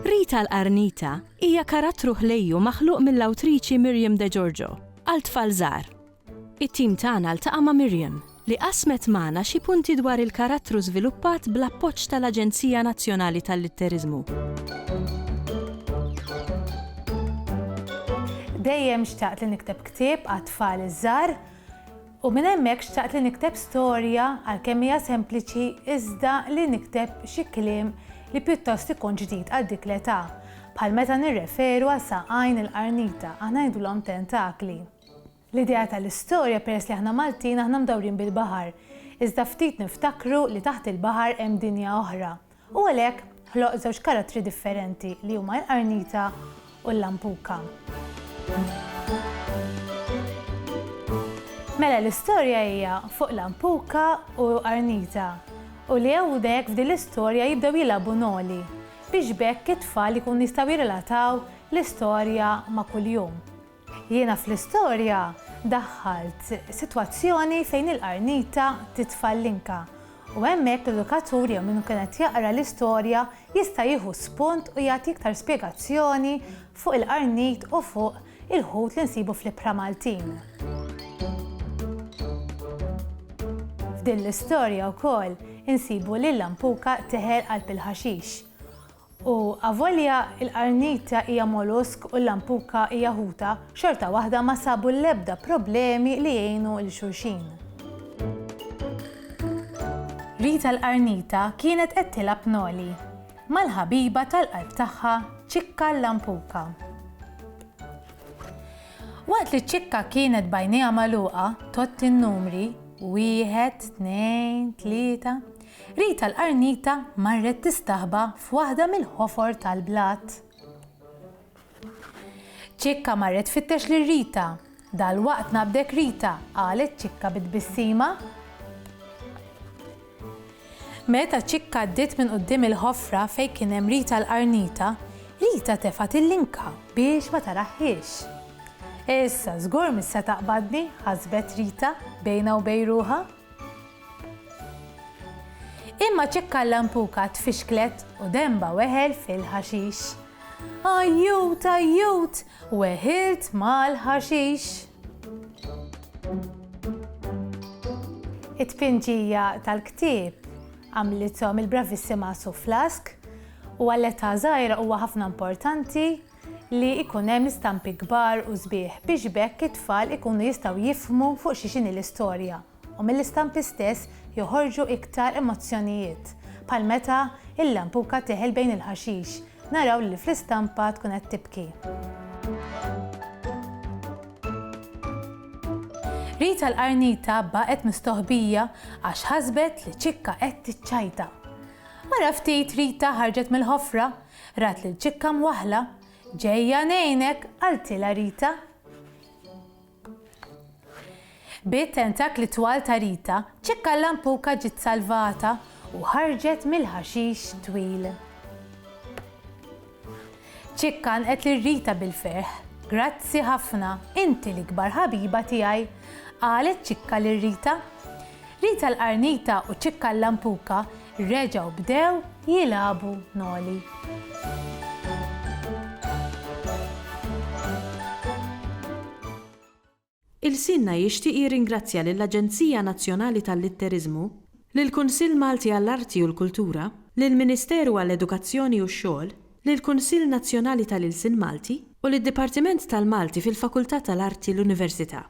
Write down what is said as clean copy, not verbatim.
Rita l-Arnita hija karattru ħlejju maħluq mill-awtriċi Miriam De Giorgio għal tfal żgħar. It-tim tagħna ltaqa' ma' Miriam li qasmet magħna xi punti dwar il-karattru żviluppat bl-appoġġ tal-Aġenzija Nazzjonali tal-Litteriżmu. Dejjem xtaqt li nikteb ktieb għat-tfal iż-żgħar u minn hemmhekk xtaqt li nikteb storja għalkemm hija sempliċi iżda li nikteb xi kliem li pjuttost ikun ġdid għal dik l-età, bħal meta nirreferu għal saqajn il-qarnita aħna ngħidulhom tentakli. L-idea tal-istorja peress li aħna Maltin aħna mdawrin bil-baħar, iżda ftit niftakru li taħt il-baħar hemm dinja oħra. U għalhekk ħloq żewġ karattri differenti li huma l-qarnita u l-lampuka. Mela l-istorja hija fuq lampuka u qarnita. U li hawnhekk f'din l-istorja jibdew jilagħbu noli biex bekk it-tfal ikun jistgħu jirrelataw l-istorja ma' kuljum. Jiena fl-istorja daħħalt sitwazzjoni fejn il-qarnita titfallinka u hemmhekk l-edukatur jew min kien qed jaqra l-istorja jista' jieħu spunt u jagħti iktar spjegazzjoni fuq il-qarnit u fuq il-ħut li nsibu fl-ibħra Maltin. F'din l-istorja wkoll insibu li l-lampuka teħel qalb il-ħaxix. U avolja il-qarnita hija mollusk u l-lampuka hija ħuta, xorta waħda ma sabu l-ebda problemi li jgħinu l-xulxin. Rita l-qarnita kienet qed tilgħab noli mal-ħabiba tal-qalb tagħha ċikka l-lampuka. Waqt li ċikka kienet bajnejha magħluqa tot in-numri 1, 2, 3, Rita l-qarnita marret tistaħba f'waħda mill-ħofor tal-blat. ċikka marret fittex lil Rita. Dalwaqt nabdek Rita, qalet ċikka bitbissima. Meta ċikka għaddiet minn quddiem il-ħofra fejn kien hemm Rita l-qarnita, Rita tefgħet il-linka biex ma taraħħiex. Issa żgur missa taqbadni, ħasbet Rita bejna u bejn ruħha. Imma ċikka l-lampuka tfixklet u demba weħel fil-ħaxix. Ajjut, ajjut, weħilt mal-ħaxix. It-pinġija tal-ktieb għamlithom il-bravissima Sue Flask u għall-età żgħira huwa ħafna importanti li ikun hemm istampi kbar u sbieħ biex bekk it-tfal ikunu jistgħu jifhmu fuq xi xini l-istorja u mill-istampi stess joħorġu iktar emozzjonijiet, bħal meta il-lampuka teħel bejn il-ħaxix, naraw li fl-istampa tkun qed tibki. Rita l-qarnita baqgħet mistoħbija għax ħasbet li ċikka qed tiċċajta. Wara ftit Rita ħarġet mill-ħofra, rat lil ċikka mwaħla, ġejja ngħinek qaltilha Rita. Bit-tentakli twal ta' Rita, ċikka l-lampuka ġiet salvata u ħarġet mill-ħaxix twil. ċikka nqet lil Rita bil-ferħ, grazzi ħafna, inti l-ikbar ħabiba tiegħi, qalet ċikka lil Rita. Rita l-qarnita u ċikka l-lampuka reġgħu bdew jilagħbu noli. Il-Sinna jixtieq jirringrazzja lill-Aġenzija Nazzjonali tal-Litteriżmu, lill-Kunsill Malti għall-Arti u l-Kultura, lill-Ministeru għall-Edukazzjoni u x-Xogħol, lill-Kunsill Nazzjonali tal-Ilsien Malti u lid-Dipartiment tal-Malti fil-Fakultà tal-Arti l-Università.